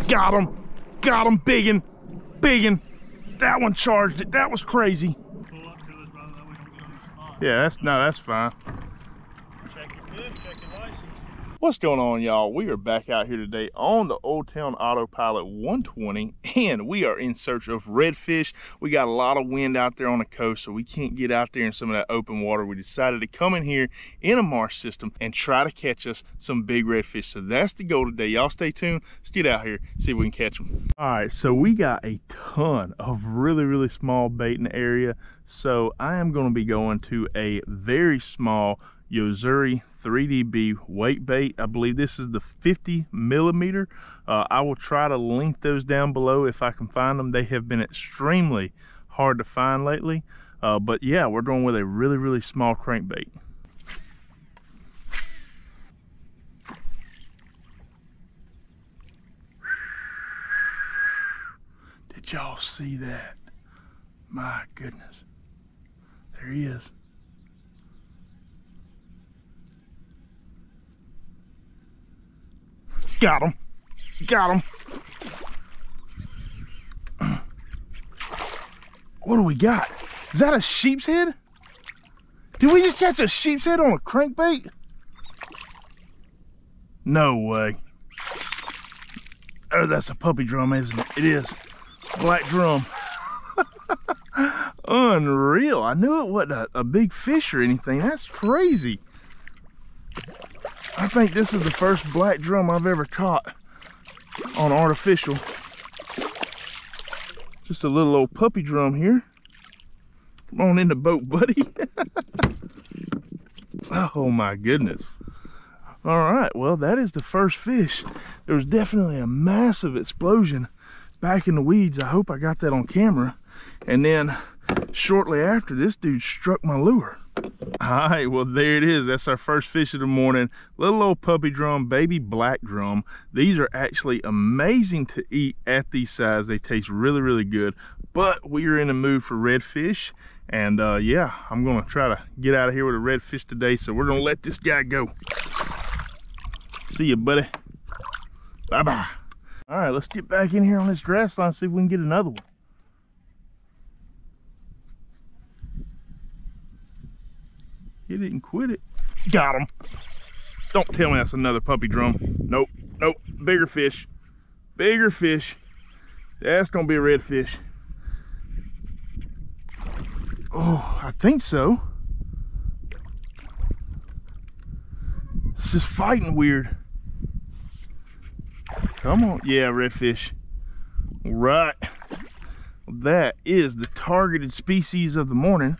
Got him. Got him. Biggin. Biggin. That one charged it. That was crazy. Yeah, that's fine. Check your fish, check your license. What's going on, y'all? We are back out here today on the Old Town Autopilot 120, and we are in search of redfish. We got a lot of wind out there on the coast, so we can't get out there in some of that open water. We decided to come in here in a marsh system and try to catch us some big redfish. So that's the goal today. Y'all stay tuned. Let's get out here, see if we can catch them. All right, so we got a ton of really small bait in the area. So I am going to be going to a very small Yozuri 3DB weight bait. I believe this is the 50 millimeter. I will try to link those down below if I can find them. They have been extremely hard to find lately. But yeah, we're going with a really small crankbait. Did y'all see that? My goodness. There he is. Got him. Got him. What do we got? Is that a sheep's head? Did we just catch a sheep's head on a crankbait? No way. Oh, that's a puppy drum, isn't it? It is. Black drum. Unreal. I knew it wasn't a big fish or anything. That's crazy. I think this is the first black drum I've ever caught on artificial. Just a little old puppy drum here. Come on in the boat, buddy. Oh my goodness. All right, well, that is the first fish. There was definitely a massive explosion back in the weeds. I hope I got that on camera. And then shortly after, this dude struck my lure. All right, well, there it is. That's our first fish of the morning. Little old puppy drum, baby black drum. These are actually amazing to eat at these size. They taste really good. But we are in the mood for redfish. And yeah, I'm gonna try to get out of here with a redfish today. So we're gonna let this guy go. See you, buddy. Bye-bye. All right, let's get back in here on this grass line and see if we can get another one. He didn't quit it. Got him. Don't tell me that's another puppy drum. Nope, nope. Bigger fish. Bigger fish. That's gonna be a redfish. Oh, I think so. It's just fighting weird. Come on. Yeah, redfish. All right. That is the targeted species of the morning.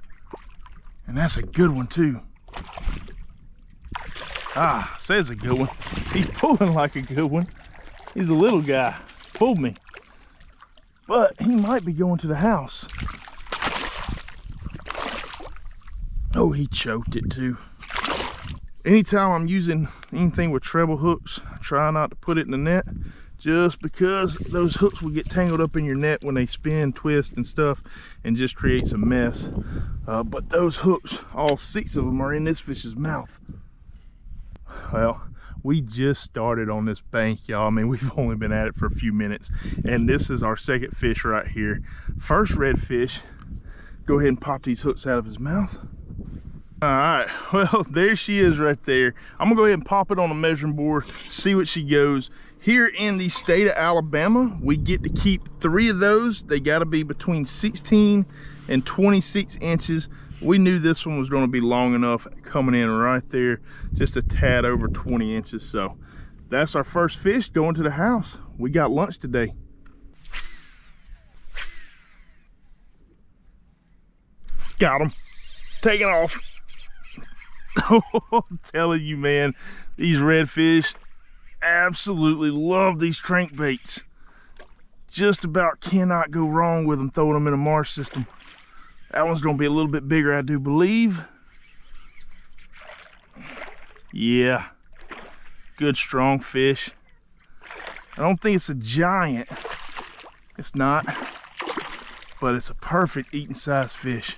And that's a good one too. Ah, says a good one. He's pulling like a good one. He's a little guy. Pulled me. But he might be going to the house. Oh, he choked it too. Anytime I'm using anything with treble hooks, I try not to put it in the net, just because those hooks will get tangled up in your net when they spin, twist, and stuff, and just creates a mess. But those hooks, all 6 of them, are in this fish's mouth. Well, we just started on this bank, y'all. I mean, we've only been at it for a few minutes, and this is our second fish right here. First redfish. Go ahead and pop these hooks out of his mouth. All right, well, there she is right there. I'm gonna go ahead and pop it on a measuring board, see what she goes. Here in the state of Alabama, we get to keep 3 of those. They gotta be between 16 and 26 inches. We knew this one was gonna be long enough, coming in right there, just a tad over 20 inches. So that's our first fish going to the house. We got lunch today. Got him, taking off. I'm telling you, man, these redfish absolutely love these crankbaits. Just about cannot go wrong with them throwing them in a marsh system. That one's gonna be a little bit bigger, I do believe. Yeah, good strong fish. I don't think it's a giant. It's not, but it's a perfect eating size fish.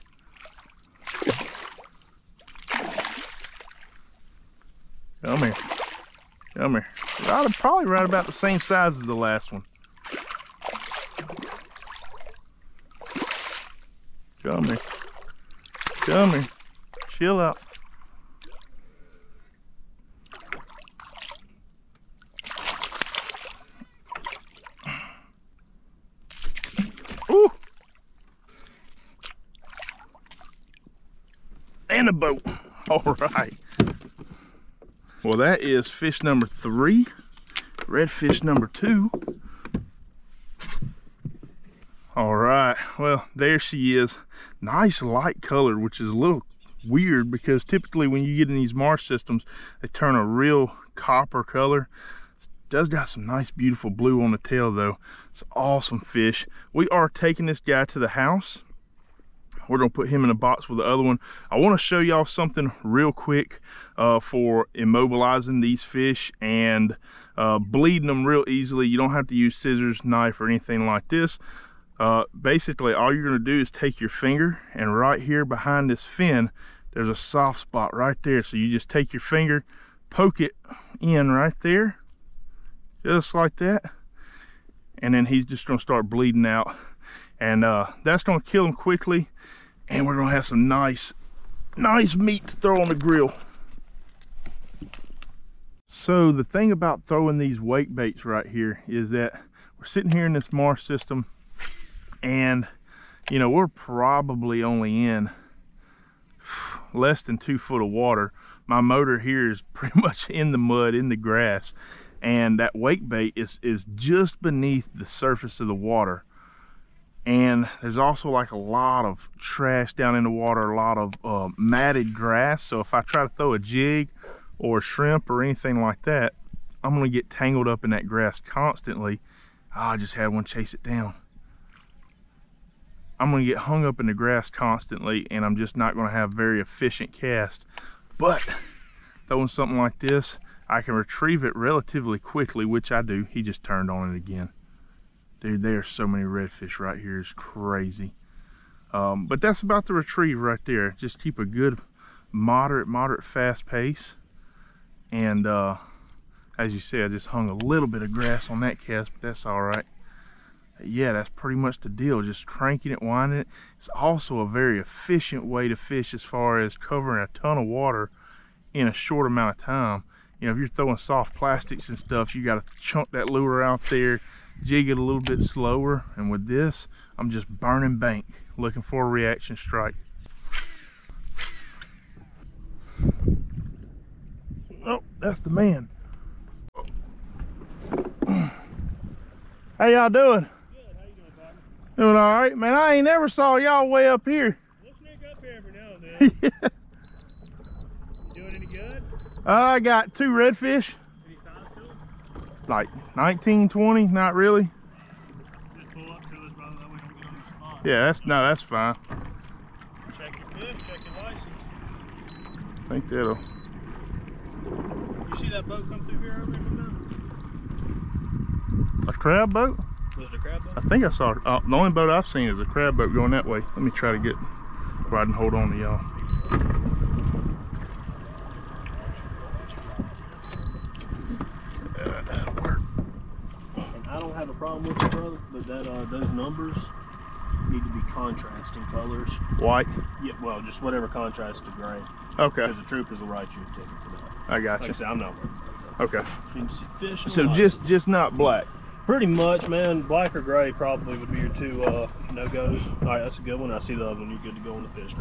Come here. Come here. Probably right about the same size as the last one. Come here. Come here. Chill out. Ooh. And a boat. All right. Well, that is fish number 3. Redfish number 2. All right, well, there she is. Nice light color, which is a little weird because typically when you get in these marsh systems, they turn a real copper color. It does got some nice, beautiful blue on the tail though. It's an awesome fish. We are taking this guy to the house. We're gonna put him in a box with the other one. I wanna show y'all something real quick for immobilizing these fish and bleeding them real easily. You don't have to use scissors, knife, or anything like this. Basically, all you're gonna do is take your finger, and right here behind this fin, there's a soft spot right there. So you just take your finger, poke it in right there, just like that. And then he's just gonna start bleeding out. And that's gonna kill him quickly. And we're gonna have some nice meat to throw on the grill. So the thing about throwing these wake baits right here is that we're sitting here in this marsh system, and you know, we're probably only in less than 2 foot of water. My motor here is pretty much in the mud, in the grass, and that wake bait is just beneath the surface of the water. And there's also like a lot of trash down in the water, a lot of matted grass. So if I try to throw a jig or a shrimp or anything like that, I'm gonna get tangled up in that grass constantly. I just had one chase it down. I'm gonna get hung up in the grass constantly, and I'm just not gonna have very efficient cast. But throwing something like this, I can retrieve it relatively quickly, which I do. He just turned on it again. Dude, there's so many redfish right here, it's crazy. But that's about the retrieve right there. Just keep a good moderate fast pace. And as you see, I just hung a little bit of grass on that cast, but that's all right. Yeah, that's pretty much the deal. Just cranking it, winding it. It's also a very efficient way to fish as far as covering a ton of water in a short amount of time. You know, if you're throwing soft plastics and stuff, you got to chunk that lure out there, jig it a little bit slower. And with this, I'm just burning bank, looking for a reaction strike. Oh, that's the man. How y'all doing? Good. How you doing, partner? Doing all right, man. I ain't never saw y'all way up here. We'll sneak up here every now and then. Yeah. You doing any good? I got 2 redfish. Any size to them? Like 19, 20, not really. Just pull up to us, brother, that way we don't get on your spot. Yeah, that's fine. Check your fish, check your license. I think that'll. You see that boat come through here earlier tonight? A crab boat? Was it a crab boat? I think I saw it. The only boat I've seen is a crab boat going that way. Let me try to get where I can hold on to y'all. That'll work. And I don't have a problem with it, brother, but that those numbers need to be contrasting colors. White? Yeah, well, just whatever contrasts to gray. Okay. Because the troopers will write you a ticket for that. I got Like you. I said, I'm not worried about that. Okay. You can see fish and So license. just not black. Pretty much, man. Black or gray probably would be your 2 no-goes. All right, that's a good one. I see the other one. You're good to go on the fish.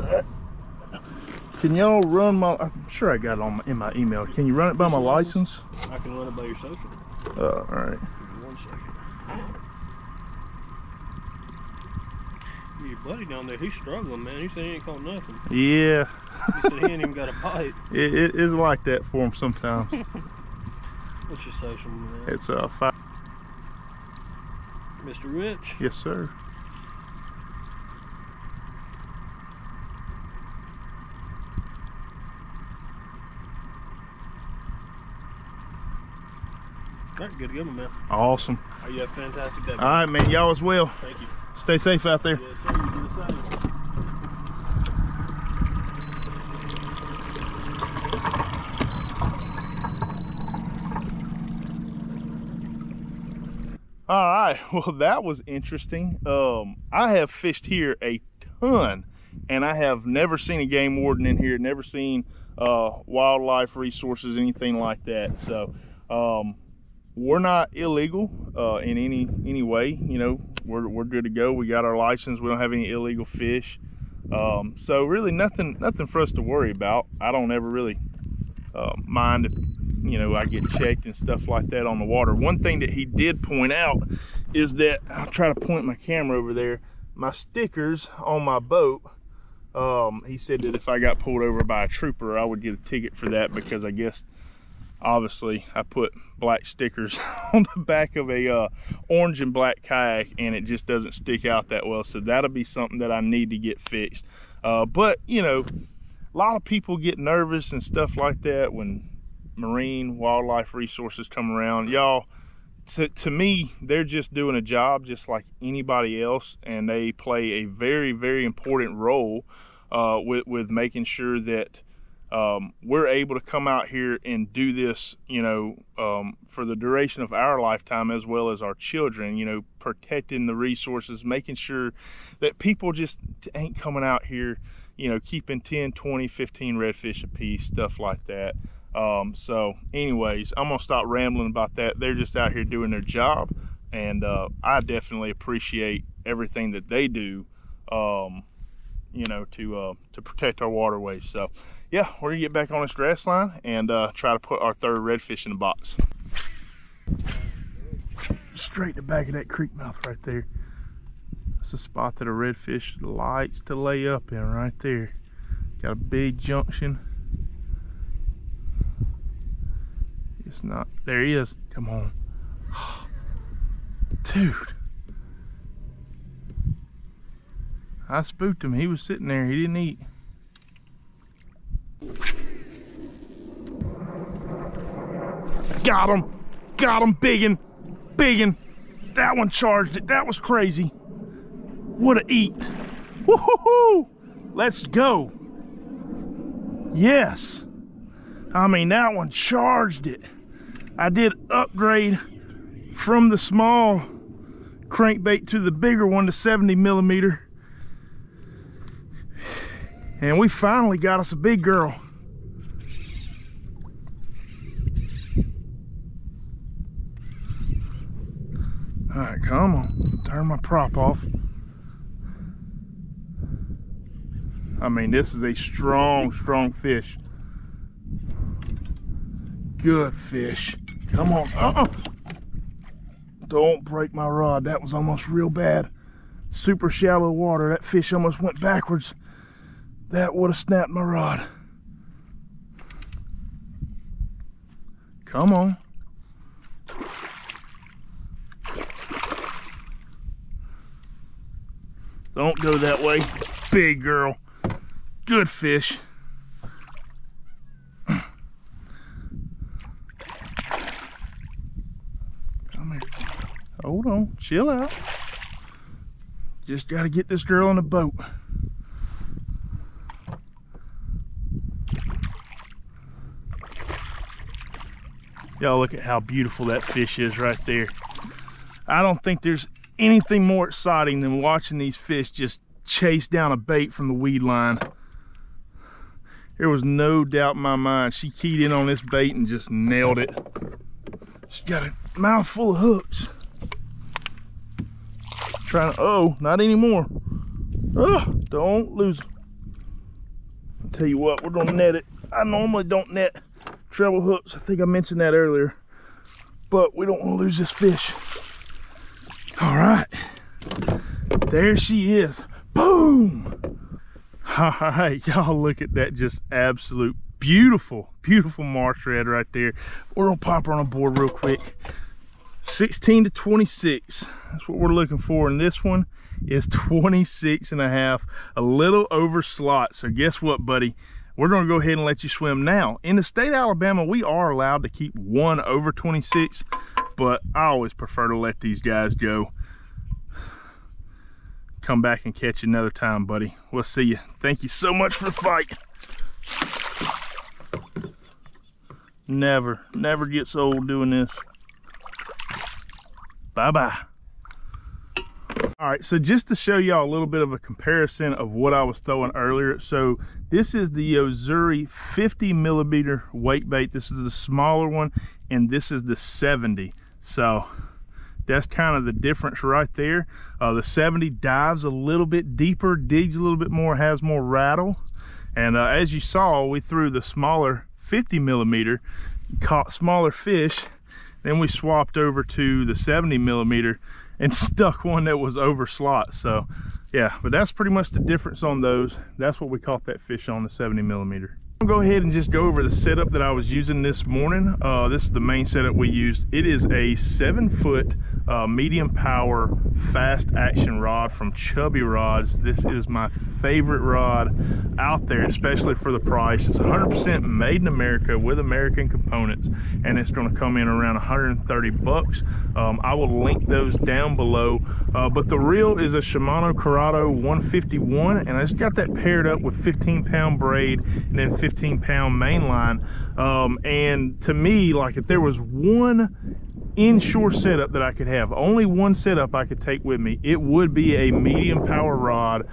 Can y'all run my? I'm sure I got it on in my email. Can you run it by my license? I can run it by your social. All right. Give me 1 second. Your buddy down there, he's struggling, man. He said he ain't caught nothing. Yeah. He said he ain't even got a bite. It is like that for him sometimes. What's your social, man? It's 5. Mr. Rich? Yes, sir. All right, good to go, my man. Awesome. All right, you have a fantastic day. All right, man. Y'all as well. Thank you. Stay safe out there. Yes, sir. You do the same. All right, well, that was interesting. I have fished here a ton and I have never seen a game warden in here, never seen wildlife resources, anything like that. So we're not illegal in any way. You know, we're good to go. We got our license. We don't have any illegal fish. So really nothing for us to worry about. I don't ever really mind if, you know, I get checked and stuff like that on the water. One thing that he did point out is that, I'll try to point my camera over there, my stickers on my boat, he said that if I got pulled over by a trooper, I would get a ticket for that, because I guess obviously I put black stickers on the back of a orange and black kayak, and it just doesn't stick out that well. So that'll be something that I need to get fixed. But you know, a lot of people get nervous and stuff like that when marine wildlife resources come around. Y'all, to me, they're just doing a job just like anybody else, and they play a very, very important role with making sure that we're able to come out here and do this, you know, for the duration of our lifetime, as well as our children, you know, protecting the resources, making sure that people just ain't coming out here, you know, keeping 10, 20, 15 redfish a piece, stuff like that. So anyways, I'm gonna stop rambling about that. They're just out here doing their job, and I definitely appreciate everything that they do, you know, to protect our waterways. So yeah, we're gonna get back on this grass line and try to put our third redfish in the box. Straight to the back of that creek mouth right there. That's the spot that a redfish likes to lay up in, right there. Got a big junction. It's not, there he is. Come on. Dude. I spooked him. He was sitting there. He didn't eat. Got him. Got him. Biggin. Biggin. That one charged it. That was crazy. What a eat. Woohoo! Let's go. Yes. I mean, that one charged it. I did upgrade from the small crankbait to the bigger one, to 70 millimeter. And we finally got us a big girl. All right, come on. Turn my prop off. I mean, this is a strong, strong fish. Good fish. Come on. Don't break my rod. That was almost real bad. Super shallow water. That fish almost went backwards. That would have snapped my rod. Come on. Don't go that way. Big girl. Good fish. Come here. Hold on. Chill out. Just got to get this girl in the boat. Y'all look at how beautiful that fish is right there. I don't think there's anything more exciting than watching these fish just chase down a bait from the weed line. There was no doubt in my mind. She keyed in on this bait and just nailed it. She got a mouthful of hooks. Trying to, oh, not anymore. Oh, don't lose them. I'll tell you what, we're gonna net it. I normally don't net treble hooks. I think I mentioned that earlier, but we don't want to lose this fish. All right, there she is. Boom. All right, y'all look at that, just absolute beautiful, beautiful marsh red right there. We're gonna pop her on a board real quick. 16 to 26, that's what we're looking for, and this one is 26 and a half, a little over slot. So guess what, buddy? We're gonna go ahead and let you swim. Now, in the state of Alabama, we are allowed to keep one over 26, but I always prefer to let these guys go. Come back and catch you another time, buddy. We'll see you. Thank you so much for the fight. Never gets old doing this. Bye-bye. All right, so just to show y'all a little bit of a comparison of what I was throwing earlier. So this is the Ozuri 50 millimeter weight bait. This is the smaller one, and this is the 70. So that's kind of the difference right there. The 70 dives a little bit deeper, digs a little bit more, has more rattle. And as you saw, we threw the smaller 50 millimeter, caught smaller fish. Then we swapped over to the 70 millimeter and stuck one that was over slot. So yeah, but that's pretty much the difference on those. That's what we caught that fish on, the 70 millimeter. I'll go ahead and just go over the setup that I was using this morning. This is the main setup we used. It is a 7-foot medium power fast action rod from Chubby Rods. This is my favorite rod out there, especially for the price. It's 100% made in America with American components, and it's going to come in around 130 bucks. I will link those down below. But the reel is a Shimano Corrado 151, and I just got that paired up with 15-pound braid and then 15-pound main line. And to me, like, if there was one inshore setup that I could have, only one setup I could take with me, it would be a medium power rod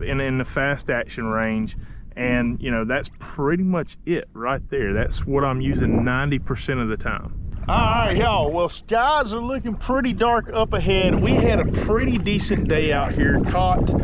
in the fast action range. And you know, that's pretty much it right there. That's what I'm using 90% of the time. All right, y'all, well, skies are looking pretty dark up ahead. We had a pretty decent day out here. Caught 3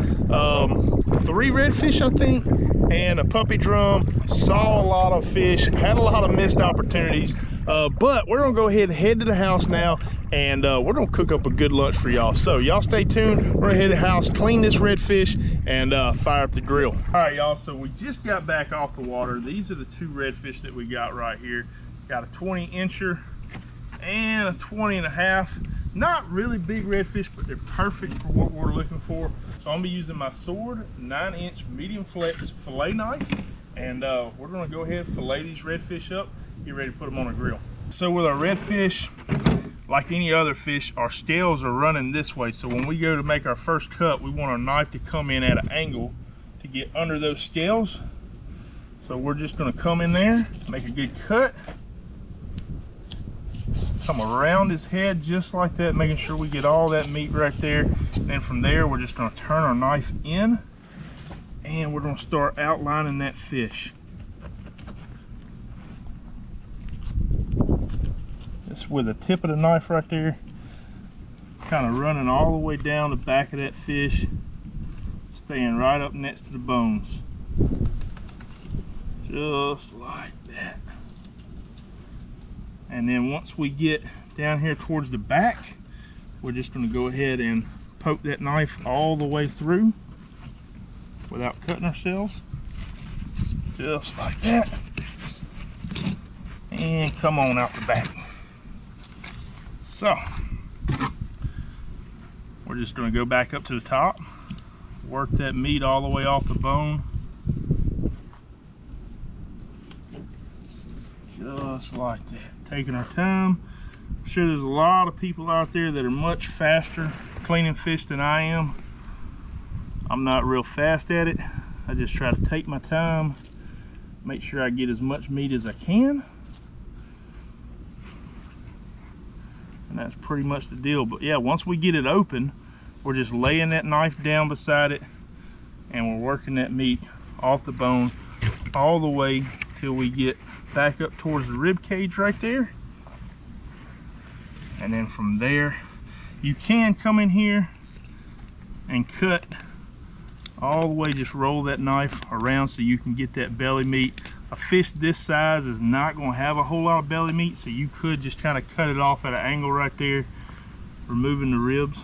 redfish, I think, and a puppy drum. Saw a lot of fish, had a lot of missed opportunities. But we're gonna go ahead and head to the house now, and we're gonna cook up a good lunch for y'all. So y'all stay tuned. We're gonna head to the house, clean this redfish, and fire up the grill. All right, y'all, so we just got back off the water. These are the 2 redfish that we got right here. Got a 20-incher and a 20.5. Not really big redfish, but they're perfect for what we're looking for. So I'm gonna be using my Sword 9-inch medium flex fillet knife, and we're gonna go ahead and fillet these redfish up, get ready to put them on a grill. So with our redfish, like any other fish, our scales are running this way. So when we go to make our first cut, we want our knife to come in at an angle to get under those scales. So we're just gonna come in there, make a good cut, come around his head just like that, making sure we get all that meat right there. And then from there, we're just gonna turn our knife in, and we're gonna start outlining that fish. Just with the tip of the knife right there, kind of running all the way down the back of that fish, staying right up next to the bones. Just like that. And then once we get down here towards the back, we're just going to go ahead and poke that knife all the way through without cutting ourselves. Just like that. And come on out the back. So, we're just going to go back up to the top, work that meat all the way off the bone. Just like that. Taking our time. I'm sure there's a lot of people out there that are much faster cleaning fish than I am. I'm not real fast at it. I just try to take my time, make sure I get as much meat as I can. And that's pretty much the deal. But yeah, once we get it open, we're just laying that knife down beside it, and we're working that meat off the bone all the way till we get back up towards the rib cage right there. And then from there, you can come in here and cut all the way, just roll that knife around so you can get that belly meat. A fish this size is not going to have a whole lot of belly meat, so you could just kind of cut it off at an angle right there, removing the ribs.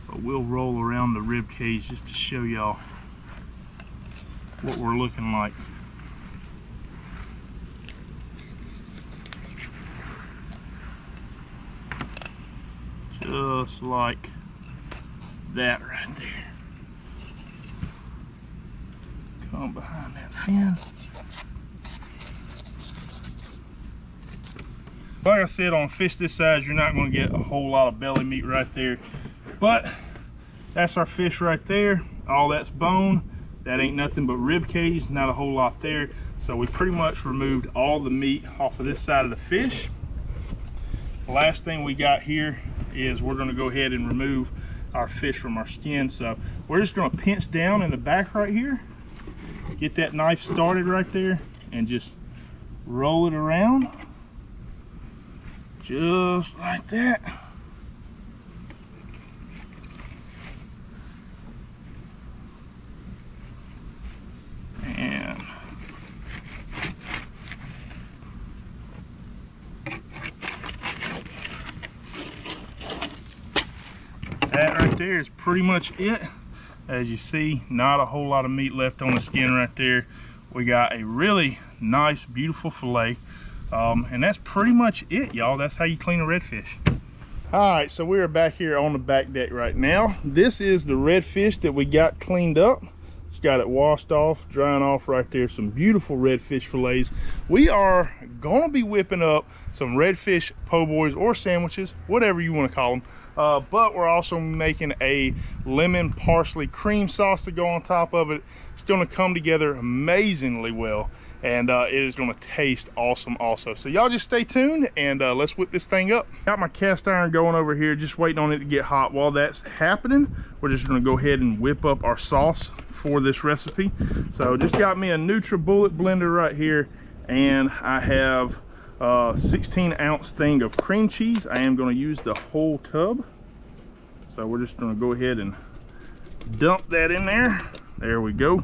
But we'll roll around the rib cage just to show y'all what we're looking like. Just like that right there. Come behind that fin. Like I said, on a fish this size, you're not going to get a whole lot of belly meat right there. But that's our fish right there. All that's bone. That ain't nothing but rib cage, not a whole lot there. So we pretty much removed all the meat off of this side of the fish. The last thing we got here is we're going to go ahead and remove our fish from our skin. So we're just going to pinch down in the back right here, get that knife started right there, and just roll it around just like that. And that right there is pretty much it. As you see, not a whole lot of meat left on the skin right there. We got a really nice, beautiful fillet. And that's pretty much it, y'all. That's how you clean a redfish. All right, so we're back here on the back deck right now. This is the redfish that we got cleaned up. It's got it washed off, drying off right there. Some beautiful redfish fillets. We are gonna be whipping up some redfish po' boys or sandwiches, whatever you want to call them. But we're also making a lemon parsley cream sauce to go on top of it. It's going to come together amazingly well, and it is going to taste awesome also. So y'all just stay tuned, and let's whip this thing up. Got my cast iron going over here, just waiting on it to get hot. While that's happening, we're just going to go ahead and whip up our sauce for this recipe. So just got me a NutriBullet blender right here, and I have 16-ounce thing of cream cheese. I am going to use the whole tub, so we're just going to go ahead and dump that in there. There we go,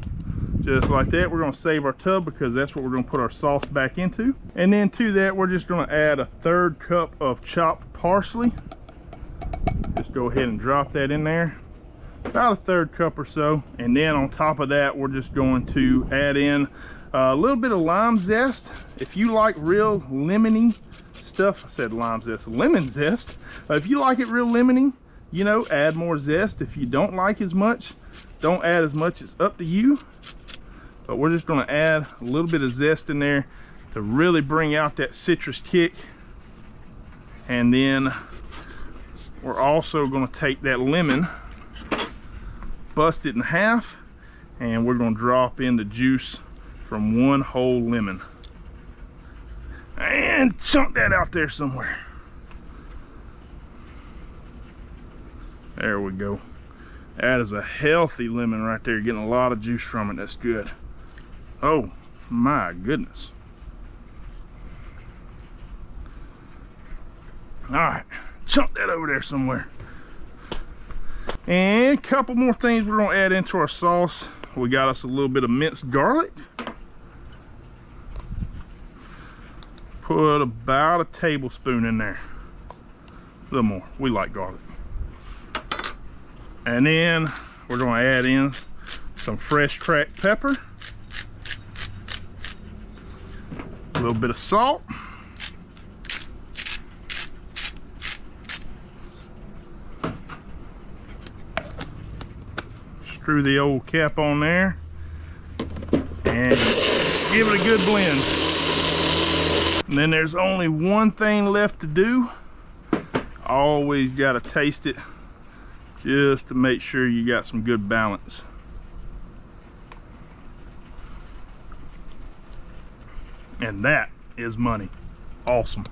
just like that. We're going to save our tub because that's what we're going to put our sauce back into. And then to that, we're just going to add a 1/3 cup of chopped parsley. Just go ahead and drop that in there, about a 1/3 cup or so. And then on top of that, we're just going to add in a little bit of lime zest. If you like real lemony stuff, I said lime zest, lemon zest. If you like it real lemony, you know, add more zest. If you don't like as much, don't add as much. It's up to you. But we're just going to add a little bit of zest in there to really bring out that citrus kick. And then we're also going to take that lemon, bust it in half, and we're going to drop in the juice from one whole lemon and chunk that out there somewhere. There we go. That is a healthy lemon right there, getting a lot of juice from it. That's good. Oh my goodness. All right, chunk that over there somewhere. And a couple more things we're going to add into our sauce. We got us a little bit of minced garlic. Put about a tablespoon in there. A little more. We like garlic. And then we're going to add in some fresh cracked pepper. A little bit of salt. Screw the old cap on there. And give it a good blend. And then there's only one thing left to do. Always got to taste it just to make sure you got some good balance. And that is money. Awesome.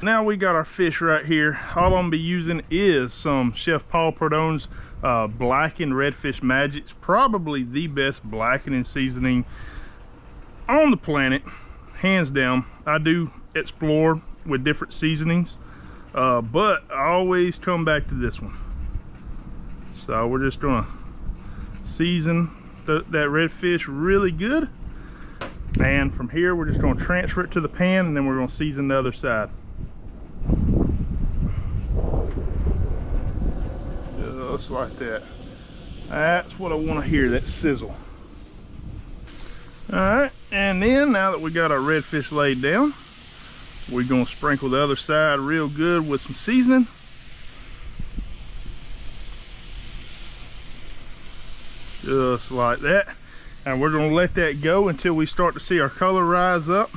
Now we got our fish right here. All I'm gonna be using is some Chef Paul Perdone's blackened redfish magics. Probably the best blackening seasoning on the planet, hands down. I do explore with different seasonings, but I always come back to this one. So we're just gonna season that redfish really good, and from here we're just gonna transfer it to the pan, and then we're gonna season the other side. Just like that. That's what I want to hear, that sizzle. All right, and then now that we got our redfish laid down, we're gonna sprinkle the other side real good with some seasoning. Just like that. And we're gonna let that go until we start to see our color rise up,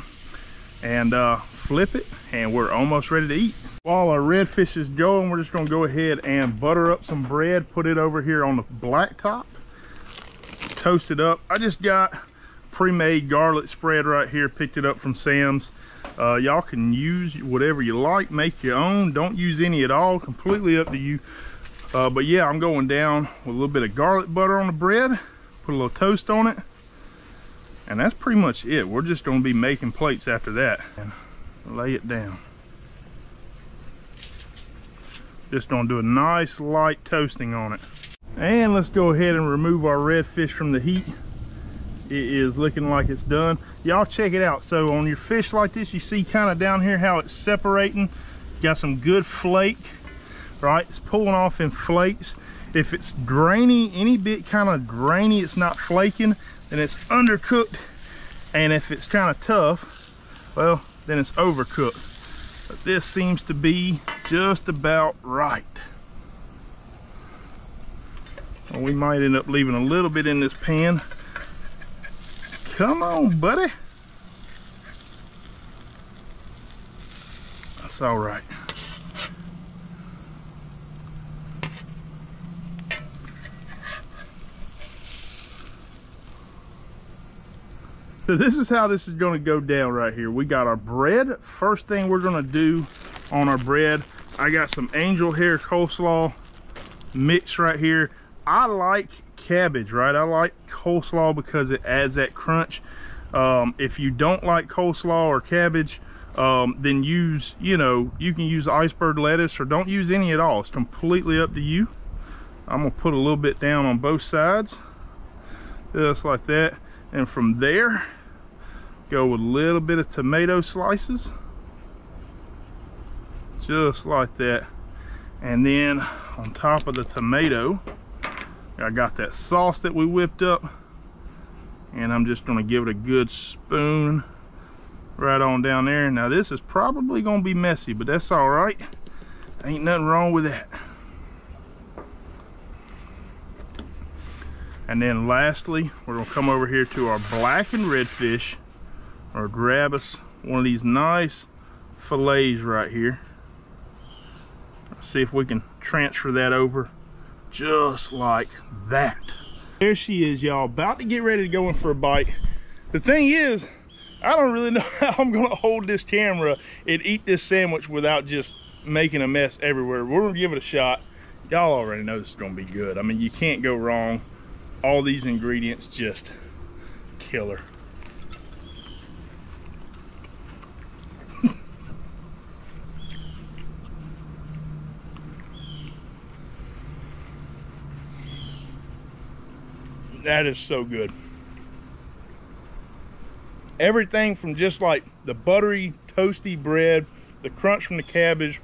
and flip it, and we're almost ready to eat. While our redfish is going, we're just gonna go ahead and butter up some bread, put it over here on the black top, toast it up. I just got pre-made garlic spread right here, picked it up from Sam's. Y'all can use whatever you like, make your own. Don't use any at all, completely up to you. But yeah, I'm going down with a little bit of garlic butter on the bread, put a little toast on it, and that's pretty much it. We're just going to be making plates after that. And lay it down. Just going to do a nice light toasting on it. And let's go ahead and remove our redfish from the heat. It is looking like it's done. Y'all check it out. So on your fish like this, you see kind of down here how it's separating. Got some good flake, right? It's pulling off in flakes. If it's grainy, any bit kind of grainy, it's not flaking, then it's undercooked. And if it's kind of tough, well, then it's overcooked. But this seems to be just about right. Well, we might end up leaving a little bit in this pan. Come on, buddy. That's all right. So this is how this is going to go down right here. We got our bread. First thing we're going to do on our bread, I got some angel hair coleslaw mix right here. I like cabbage, right? I like coleslaw because it adds that crunch. If you don't like coleslaw or cabbage, then use, you can use iceberg lettuce or don't use any at all. It's completely up to you. I'm gonna put a little bit down on both sides, just like that. And from there, go with a little bit of tomato slices, just like that. And then on top of the tomato, I got that sauce that we whipped up, and I'm just gonna give it a good spoon right on down there. Now this is probably gonna be messy, but that's all right. Ain't nothing wrong with that. And then lastly, we're gonna come over here to our blackened redfish, or grab us one of these nice fillets right here. Let's see if we can transfer that over just like that. There she is, y'all, about to get ready to go in for a bite. The thing is, I don't really know how I'm gonna hold this camera and eat this sandwich without just making a mess everywhere. We're gonna give it a shot. Y'all already know this is gonna be good. I mean, you can't go wrong. All these ingredients just killer. That is so good. Everything from just like the buttery, toasty bread, the crunch from the cabbage,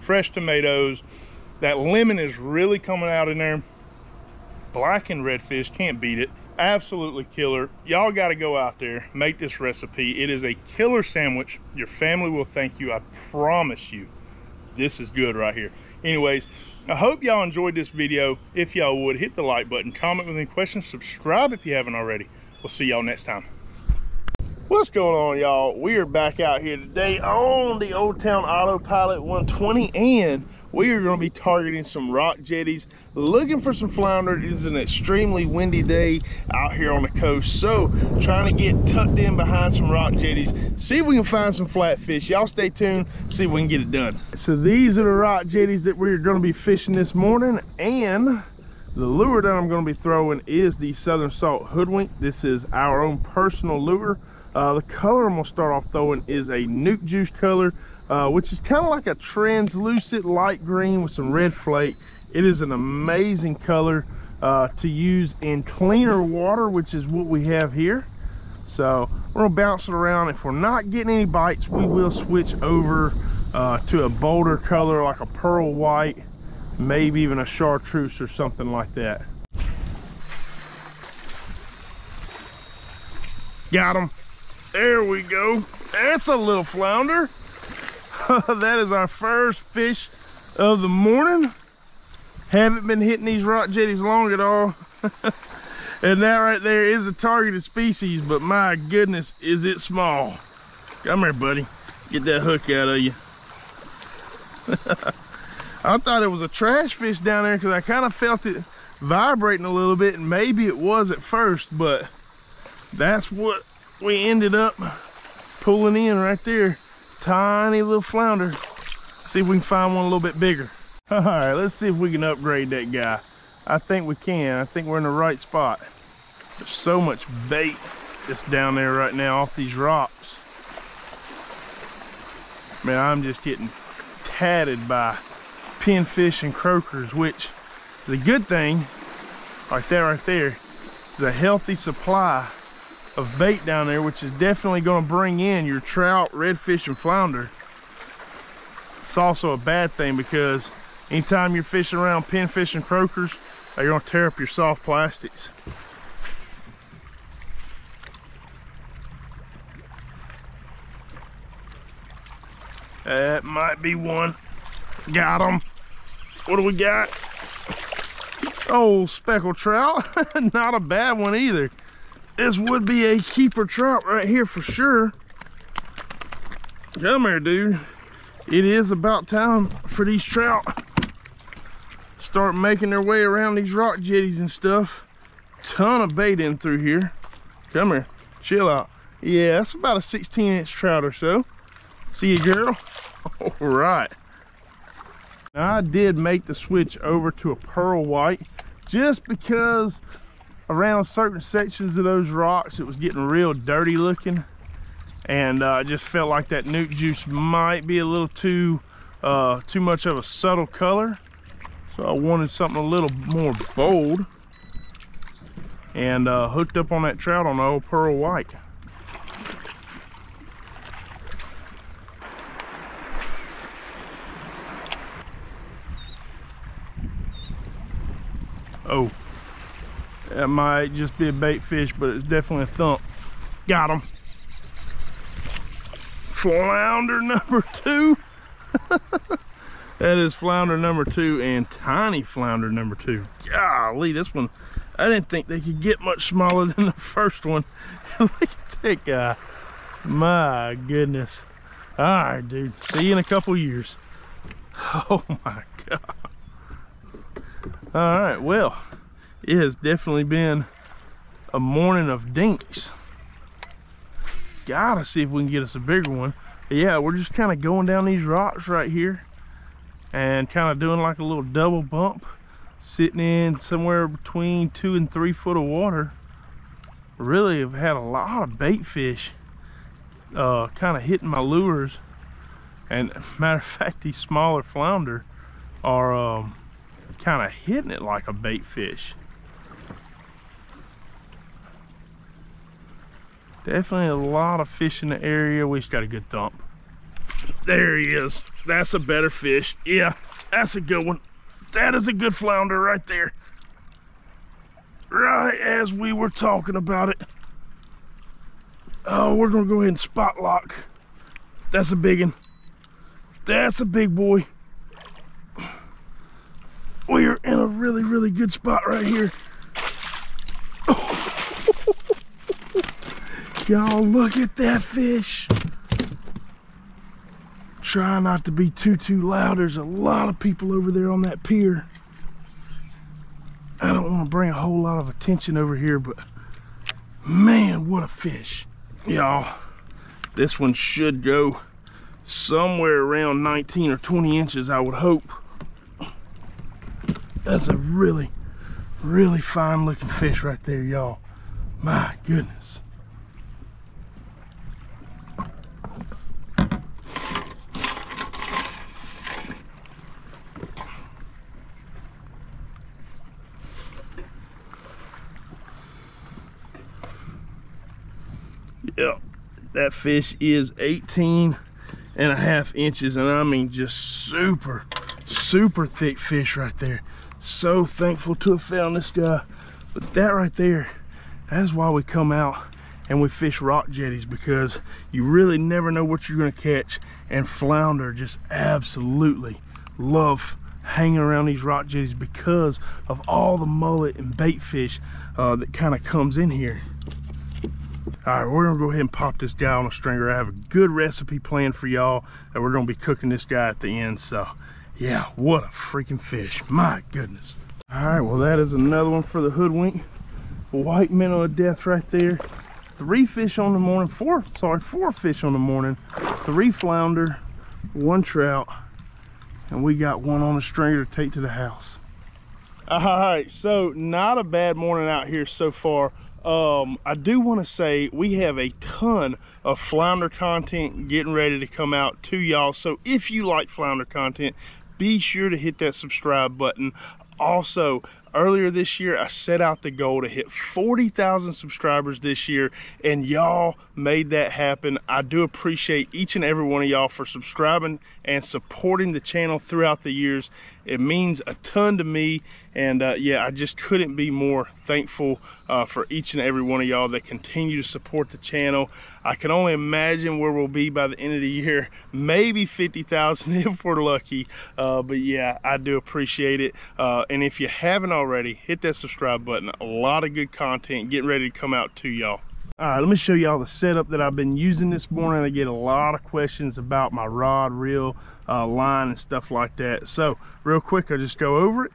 fresh tomatoes, that lemon is really coming out in there. Blackened redfish, can't beat it. Absolutely killer. Y'all got to go out there, make this recipe. It is a killer sandwich. Your family will thank you, I promise you. This is good right here. Anyways, I hope y'all enjoyed this video. If y'all would, hit the like button, comment with any questions, subscribe if you haven't already. We'll see y'all next time. What's going on, y'all? We are back out here today on the Old Town Autopilot 120, and we are going to be targeting some rock jetties, looking for some flounder. It is an extremely windy day out here on the coast, so trying to get tucked in behind some rock jetties, see if we can find some flatfish. Y'all stay tuned, see if we can get it done. So these are the rock jetties that we're going to be fishing this morning, and the lure that I'm going to be throwing is the Southern Salt HOODWINK. This is our own personal lure. The color I'm going to start off throwing is a nuke juice color, which is kind of like a translucent light green with some red flake. It is an amazing color to use in cleaner water, which is what we have here. So we're gonna bounce it around. If we're not getting any bites, we will switch over to a bolder color like a pearl white, maybe even a chartreuse or something like that. Got him. There we go. That's a little flounder. That is our first fish of the morning. Haven't been hitting these rock jetties long at all. And that right there is a targeted species, but my goodness, is it small. Come here, buddy. Get that hook out of you. I thought it was a trash fish down there because I kind of felt it vibrating a little bit, and maybe it was at first, but that's what we ended up pulling in right there. Tiny little flounder. See if we can find one a little bit bigger. All right, let's see if we can upgrade that guy. I think we can. I think we're in the right spot. There's so much bait that's down there right now off these rocks. Man, I'm just getting tatted by pinfish and croakers, which is a good thing. Like that right there is a healthy supply of bait down there, which is definitely going to bring in your trout, redfish, and flounder. It's also a bad thing because anytime you're fishing around pinfish and croakers, they're going to tear up your soft plastics. That might be one. Got him. What do we got? Oh, speckled trout. Not a bad one either. This would be a keeper trout right here for sure. Come here, dude. It is about time for these trout start making their way around these rock jetties and stuff. Ton of bait in through here. Come here. Chill out. Yeah, that's about a 16-inch trout or so. See you, girl. All right. Now, I did make the switch over to a pearl white just because around certain sections of those rocks it was getting real dirty looking, and I just felt like that newt juice might be a little too much of a subtle color, so I wanted something a little more bold, and hooked up on that trout on the old pearl white. Oh, that might just be a bait fish, but it's definitely a thump. Got him. Flounder number 2. That is flounder number 2 and tiny flounder number 2. Golly, this one, I didn't think they could get much smaller than the first one. Look at that guy. My goodness. All right, dude. See you in a couple years. Oh my God. All right, well, it has definitely been a morning of dinks. Gotta see if we can get us a bigger one. But yeah, we're just kind of going down these rocks right here and kind of doing like a little double bump, sitting in somewhere between 2 and 3 foot of water. Really have had a lot of bait fish kind of hitting my lures, and matter of fact, these smaller flounder are kind of hitting it like a bait fish. Definitely a lot of fish in the area. We just got a good thump. There he is. That's a better fish. Yeah, that's a good one. That is a good flounder right there. Right as we were talking about it. Oh, we're gonna go ahead and spot lock. That's a big one. That's a big boy. We're in a really, really good spot right here. Y'all, look at that fish. Try not to be too loud. There's a lot of people over there on that pier. I don't want to bring a whole lot of attention over here, but man, what a fish. Y'all, this one should go somewhere around 19 or 20 inches, I would hope. That's a really, really fine looking fish right there, y'all. My goodness. Yep, that fish is 18.5 inches, and I mean just super thick fish right there. So thankful to have found this guy. But that right there, that's why we come out and we fish rock jetties, because you really never know what you're going to catch, and flounder just absolutely love hanging around these rock jetties because of all the mullet and bait fish that kind of comes in here. All right, we're gonna go ahead and pop this guy on a stringer. I have a good recipe planned for y'all, and we're gonna be cooking this guy at the end. So yeah, what a freaking fish, my goodness. All right, well, that is another one for the hoodwink. White minnow of death right there. 3 fish on the morning, 4 fish on the morning, 3 flounder, 1 trout, and we got one on a stringer to take to the house. All right, so not a bad morning out here so far. I do want to say we have a ton of flounder content getting ready to come out to y'all. So if you like flounder content, be sure to hit that subscribe button. Also, earlier this year, I set out the goal to hit 40,000 subscribers this year, and y'all made that happen. I do appreciate each and every one of y'all for subscribing and supporting the channel throughout the years. It means a ton to me, and yeah, I just couldn't be more thankful for each and every one of y'all that continue to support the channel. I can only imagine where we'll be by the end of the year, maybe 50,000 if we're lucky. But yeah, I do appreciate it. And if you haven't already, hit that subscribe button. A lot of good content getting ready to come out to y'all. All right, let me show y'all the setup that I've been using this morning. I get a lot of questions about my rod, reel, line, and stuff like that. So real quick, I'll just go over it.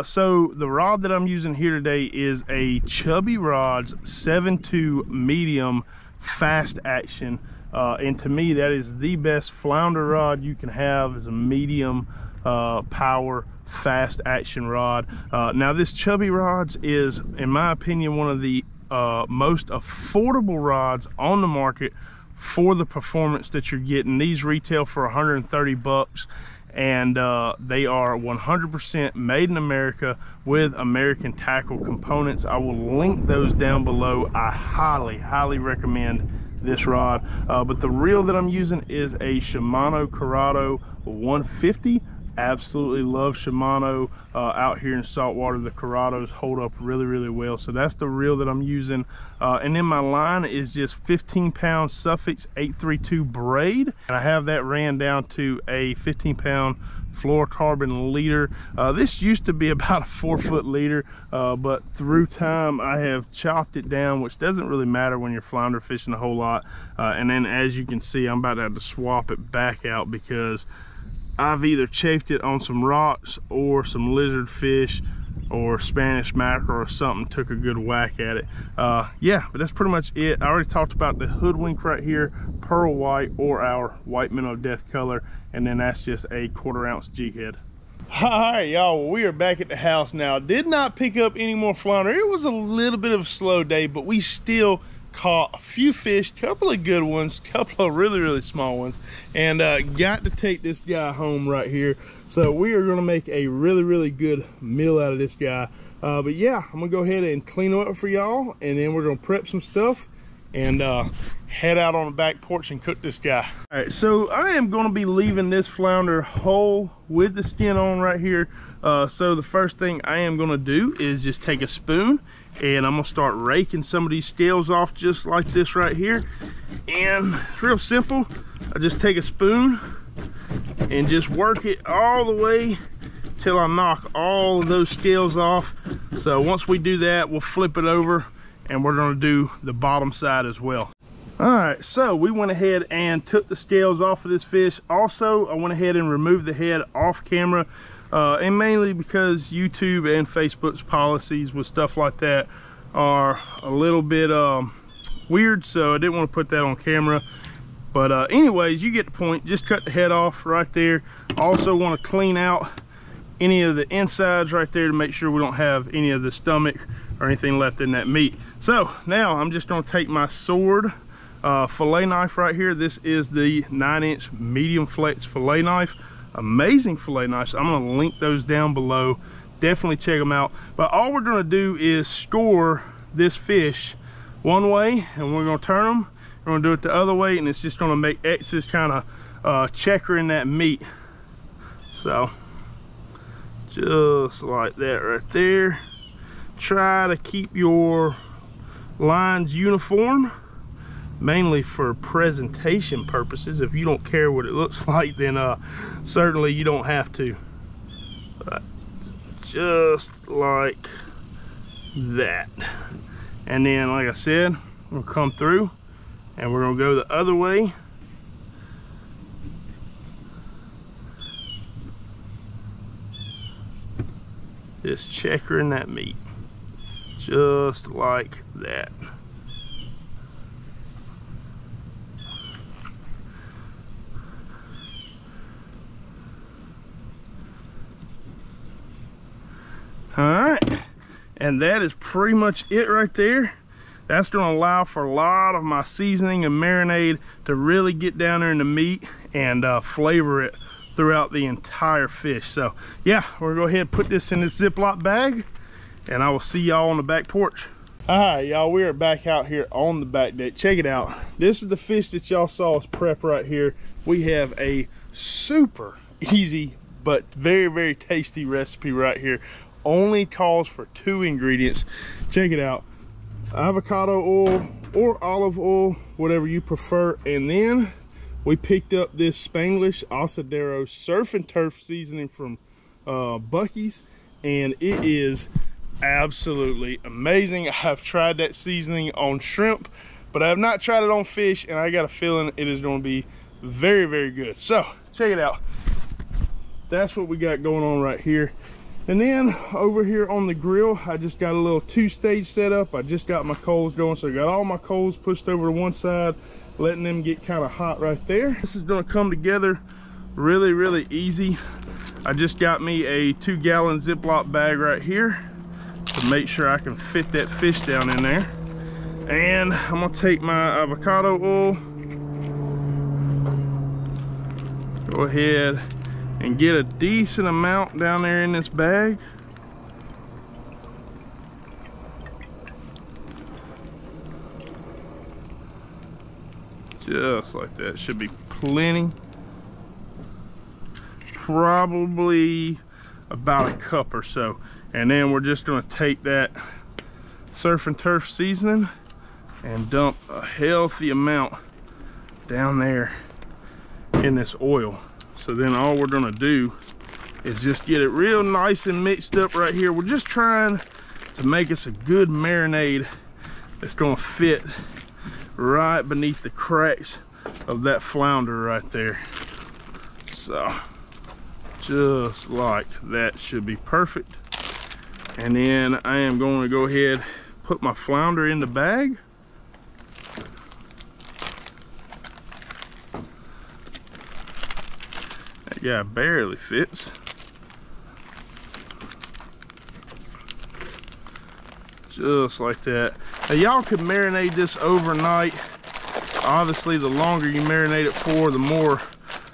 So the rod that I'm using here today is a Chubby Rods 7.2 medium fast action. And to me, that is the best flounder rod you can have, is a medium power fast action rod. Now this Chubby Rods is, in my opinion, one of the most affordable rods on the market for the performance that you're getting. These retail for 130 bucks, and they are 100% made in America with American tackle components. I will link those down below. I highly recommend this rod. But the reel that I'm using is a Shimano Corrado 150. Absolutely love Shimano. Out here in saltwater, the Corrados hold up really well. So that's the reel that I'm using. And then my line is just 15-pound Suffix 832 braid, and I have that ran down to a 15-pound fluorocarbon leader. This used to be about a 4-foot leader, but through time I have chopped it down, which doesn't really matter when you're flounder fishing a whole lot. And then as you can see, I'm about to have to swap it back out because I've either chafed it on some rocks or some lizard fish or Spanish mackerel or something took a good whack at it. Yeah, but that's pretty much it. I already talked about the HOODWINK right here, pearl white or our white minnow death color, and then that's just a 1/4 ounce jig head. All right, y'all, well, we are back at the house now. Did not pick up any more flounder. It was a little bit of a slow day, but we still caught a few fish, couple of good ones, couple of really small ones, and got to take this guy home right here. So we are going to make a really good meal out of this guy. But yeah, I'm gonna go ahead and clean him up for y'all, and then we're gonna prep some stuff and head out on the back porch and cook this guy. All right, so I am going to be leaving this flounder whole with the skin on right here. So the first thing I am going to do is just take a spoon, and I'm going to start raking some of these scales off just like this right here. And it's real simple. I just take a spoon and just work it all the way till I knock all of those scales off. So once we do that, we'll flip it over and we're going to do the bottom side as well. All right, so we went ahead and took the scales off of this fish. Also, I went ahead and removed the head off camera, and mainly because YouTube and Facebook's policies with stuff like that are a little bit weird, so I didn't want to put that on camera. But anyways, you get the point. Just cut the head off right there. Also want to clean out any of the insides right there to make sure we don't have any of the stomach or anything left in that meat. So now I'm just going to take my sword fillet knife right here. This is the 9-inch medium flex fillet knife. Amazing fillet knife. So I'm going to link those down below. Definitely check them out. But all we're going to do is score this fish one way, and we're going to turn them. We're going to do it the other way, and it's just going to make X's kind of checkering that meat. So just like that right there. Try to keep your lines uniform, mainly for presentation purposes. If you don't care what it looks like, then certainly you don't have to. But just like that. And then, like I said, we'll come through and we're gonna go the other way. Just checkering that meat, just like that. And that is pretty much it right there. That's gonna allow for a lot of my seasoning and marinade to really get down there in the meat and flavor it throughout the entire fish. So yeah, we're gonna go ahead and put this in this Ziploc bag, and I will see y'all on the back porch. All right, y'all, we are back out here on the back deck. Check it out. This is the fish that y'all saw us prep right here. We have a super easy but very, very tasty recipe right here. Only calls for 2 ingredients. Check it out. Avocado oil or olive oil, whatever you prefer. And then we picked up this Spanglish Asadero surf and turf seasoning from Buc-ee's, and it is absolutely amazing. I've tried that seasoning on shrimp, but I have not tried it on fish, and I got a feeling it is going to be very, very good. So check it out. That's what we got going on right here. And then over here on the grill, I just got a little 2-stage setup. I just got my coals going, so I got all my coals pushed over to one side, letting them get kind of hot right there. This is going to come together really, really easy. I just got me a 2-gallon Ziploc bag right here to make sure I can fit that fish down in there. And I'm gonna take my avocado oil, go ahead and get a decent amount down there in this bag. Just like that. Should be plenty. Probably about a cup or so. And then we're just going to take that surf and turf seasoning and dump a healthy amount down there in this oil. So then all we're going to do is just get it real nice and mixed up right here. We're just trying to make us a good marinade that's going to fit right beneath the cracks of that flounder right there. So just like that should be perfect. And then I am going to go ahead, put my flounder in the bag. That guy barely fits. Just like that. Now y'all could marinate this overnight. Obviously, the longer you marinate it for, the more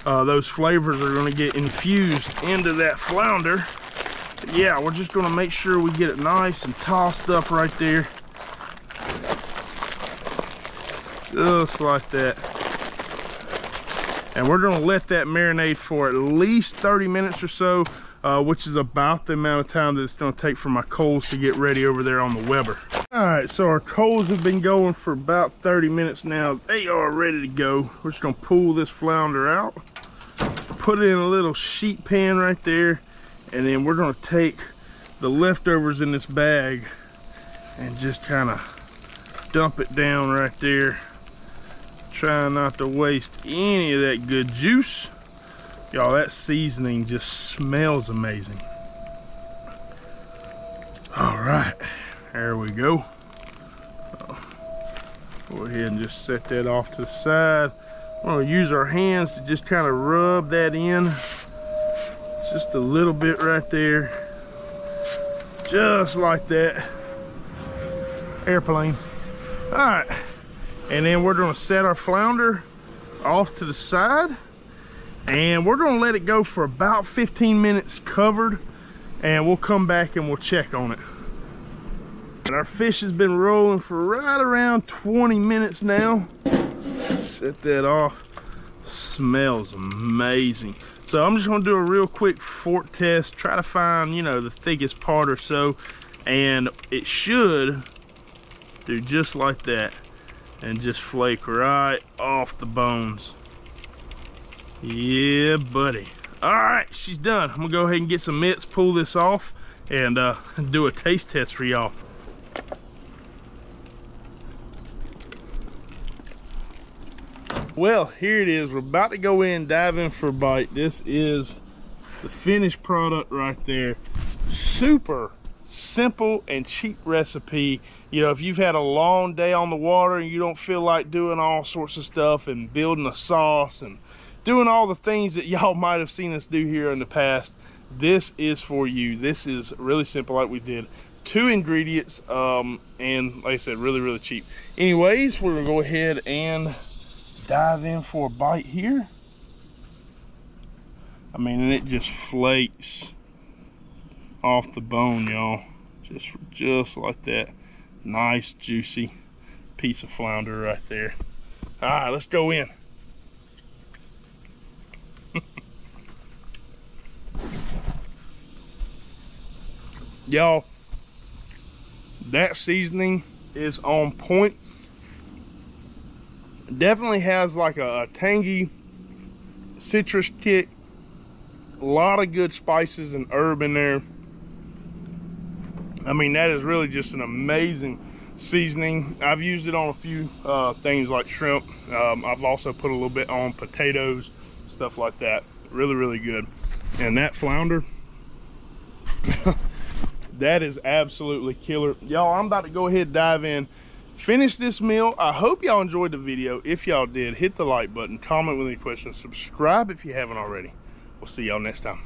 those flavors are going to get infused into that flounder. Yeah, we're just going to make sure we get it nice and tossed up right there. Just like that. And we're going to let that marinate for at least 30 minutes or so, which is about the amount of time that it's going to take for my coals to get ready over there on the Weber. All right, so our coals have been going for about 30 minutes now. They are ready to go. We're just going to pull this flounder out, put it in a little sheet pan right there. And then we're going to take the leftovers in this bag and just kind of dump it down right there. Trying not to waste any of that good juice. Y'all, that seasoning just smells amazing. All right, there we go. Go ahead and just set that off to the side. We're going to use our hands to just kind of rub that in. Just a little bit right there. Just like that. Airplane. All right. And then we're going to set our flounder off to the side. And we're going to let it go for about 15 minutes covered. And we'll come back and we'll check on it. And our fish has been rolling for right around 20 minutes now. Set that off. Smells amazing. So I'm just going to do a real quick fork test, try to find, you know, the thickest part or so, and it should do just like that and just flake right off the bones. Yeah, buddy. All right, she's done. I'm going to go ahead and get some mitts, pull this off, and do a taste test for y'all. Well, here it is. We're about to go in, dive in for a bite. This is the finished product right there. Super simple and cheap recipe. You know, if you've had a long day on the water and you don't feel like doing all sorts of stuff and building a sauce and doing all the things that y'all might have seen us do here in the past, this is for you. This is really simple, like we did. 2 ingredients, and like I said, really, really cheap. Anyways, we're gonna go ahead and dive in for a bite here. I mean, and it just flakes off the bone, y'all. Just like that. Nice, juicy piece of flounder right there. All right, let's go in. Y'all, that seasoning is on point. Definitely has like a tangy citrus kick. A lot of good spices and herb in there. I mean, that is really just an amazing seasoning. I've used it on a few things like shrimp. I've also put a little bit on potatoes, stuff like that. Really, really good. And that flounder, that is absolutely killer. Y'all, I'm about to go ahead and dive in, finish this meal. I hope y'all enjoyed the video. If y'all did, hit the like button, comment with any questions, subscribe if you haven't already. We'll see y'all next time.